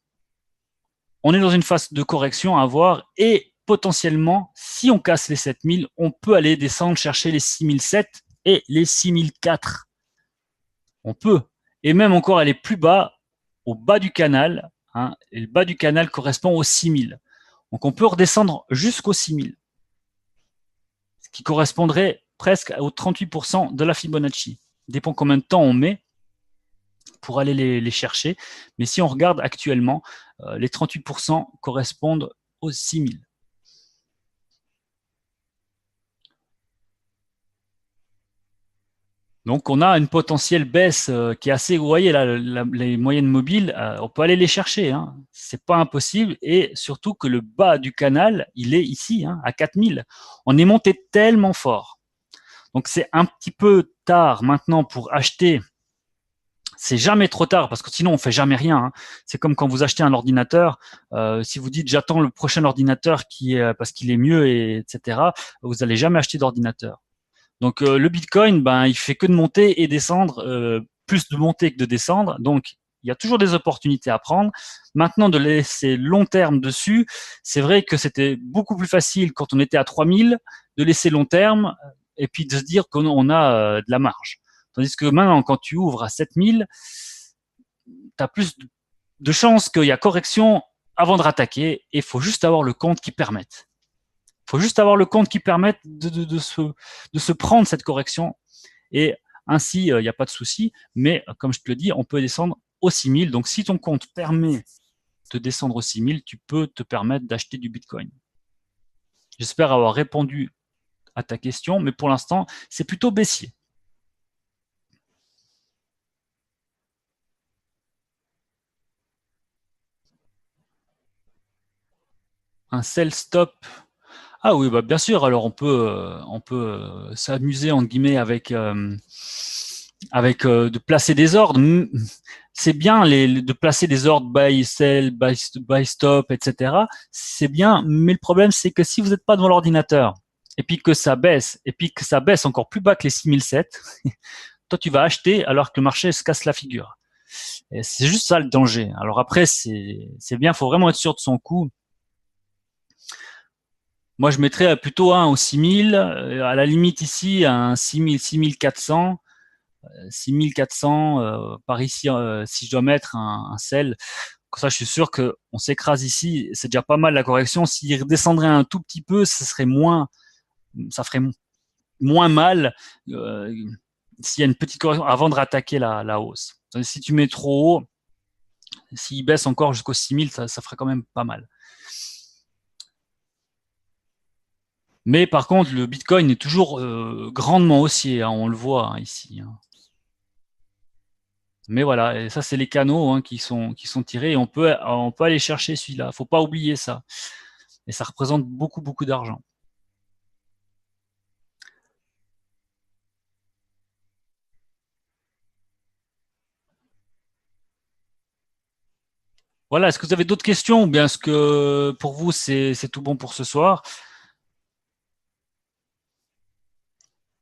on est dans une phase de correction à voir et potentiellement, si on casse les 7000, on peut aller descendre chercher les 6007 et les 6004. On peut. Et même encore aller plus bas, au bas du canal. Hein, et le bas du canal correspond aux 6000. Donc on peut redescendre jusqu'aux 6000, ce qui correspondrait presque aux 38% de la Fibonacci. Il dépend combien de temps on met pour aller les chercher. Mais si on regarde actuellement, les 38% correspondent aux 6000. Donc on a une potentielle baisse qui est assez, vous voyez là, les moyennes mobiles, on peut aller les chercher, hein. C'est pas impossible, et surtout que le bas du canal, il est ici, hein, à 4000. On est monté tellement fort. Donc c'est un petit peu tard maintenant pour acheter. C'est jamais trop tard parce que sinon on fait jamais rien. Hein. C'est comme quand vous achetez un ordinateur. Si vous dites j'attends le prochain ordinateur qui est parce qu'il est mieux, et etc. Vous allez jamais acheter d'ordinateur. Donc le Bitcoin, ben il fait que de monter et descendre, plus de monter que de descendre. Donc il y a toujours des opportunités à prendre. Maintenant, de laisser long terme dessus, c'est vrai que c'était beaucoup plus facile quand on était à 3000 de laisser long terme et puis de se dire qu'on a de la marge. Tandis que maintenant, quand tu ouvres à 7000, tu as plus de chances qu'il y a correction avant de rattaquer, et il faut juste avoir le compte qui permette. Il faut juste avoir le compte qui permette de se prendre cette correction, et ainsi, il n'y a pas de souci. Mais comme je te le dis, on peut descendre aux 6000. Donc, si ton compte permet de descendre aux 6000, tu peux te permettre d'acheter du Bitcoin. J'espère avoir répondu à ta question, mais pour l'instant, c'est plutôt baissier. Un sell stop. Ah oui, bah bien sûr. Alors on peut s'amuser entre guillemets avec de placer des ordres. C'est bien de placer des ordres buy, sell, buy stop, etc. C'est bien, mais le problème c'est que si vous n'êtes pas devant l'ordinateur et puis que ça baisse, et puis que ça baisse encore plus bas que les 6007, toi tu vas acheter alors que le marché se casse la figure. Et c'est juste ça le danger. Alors après c'est bien, faut vraiment être sûr de son coup. Moi, je mettrais plutôt un au 6000, à la limite ici, un 6000, 6400, 6400 par ici, si je dois mettre un sell. Comme ça, je suis sûr qu'on s'écrase ici. C'est déjà pas mal la correction. S'il redescendrait un tout petit peu, ça ferait moins mal s'il y a une petite correction avant de rattaquer la hausse. Si tu mets trop haut, s'il baisse encore jusqu'au 6000, ça ferait quand même pas mal. Mais par contre, le Bitcoin est toujours grandement haussier, hein, on le voit hein, ici. Hein. Mais voilà, et ça, c'est les canaux hein, qui sont tirés et on peut aller chercher celui-là. Faut pas oublier ça. Et ça représente beaucoup, beaucoup d'argent. Voilà, est-ce que vous avez d'autres questions ou bien est-ce que pour vous, c'est tout bon pour ce soir?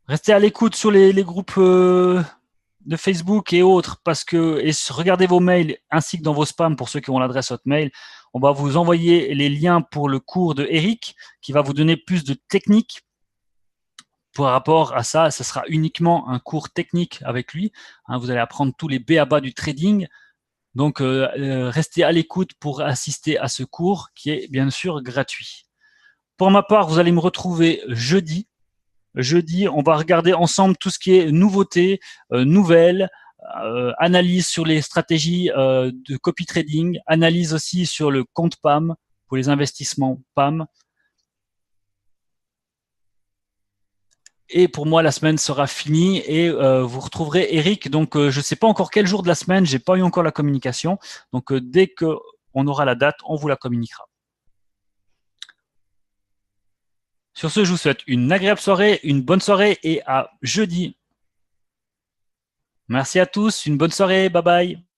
Restez à l'écoute sur les groupes de Facebook et autres parce que et regardez vos mails ainsi que dans vos spams pour ceux qui ont l'adresse Hotmail. On va vous envoyer les liens pour le cours de Eric qui va vous donner plus de techniques. Par rapport à ça, ce sera uniquement un cours technique avec lui. Hein, vous allez apprendre tous les b.a.-ba du trading. Donc, restez à l'écoute pour assister à ce cours qui est bien sûr gratuit. Pour ma part, vous allez me retrouver jeudi. Jeudi, on va regarder ensemble tout ce qui est nouveautés, nouvelles, analyse sur les stratégies de copy trading, analyse aussi sur le compte PAM pour les investissements PAM. Et pour moi, la semaine sera finie et vous retrouverez Eric. Donc, je ne sais pas encore quel jour de la semaine, j'ai pas eu encore la communication. Donc, dès qu'on aura la date, on vous la communiquera. Sur ce, je vous souhaite une agréable soirée, une bonne soirée et à jeudi. Merci à tous, une bonne soirée, bye bye.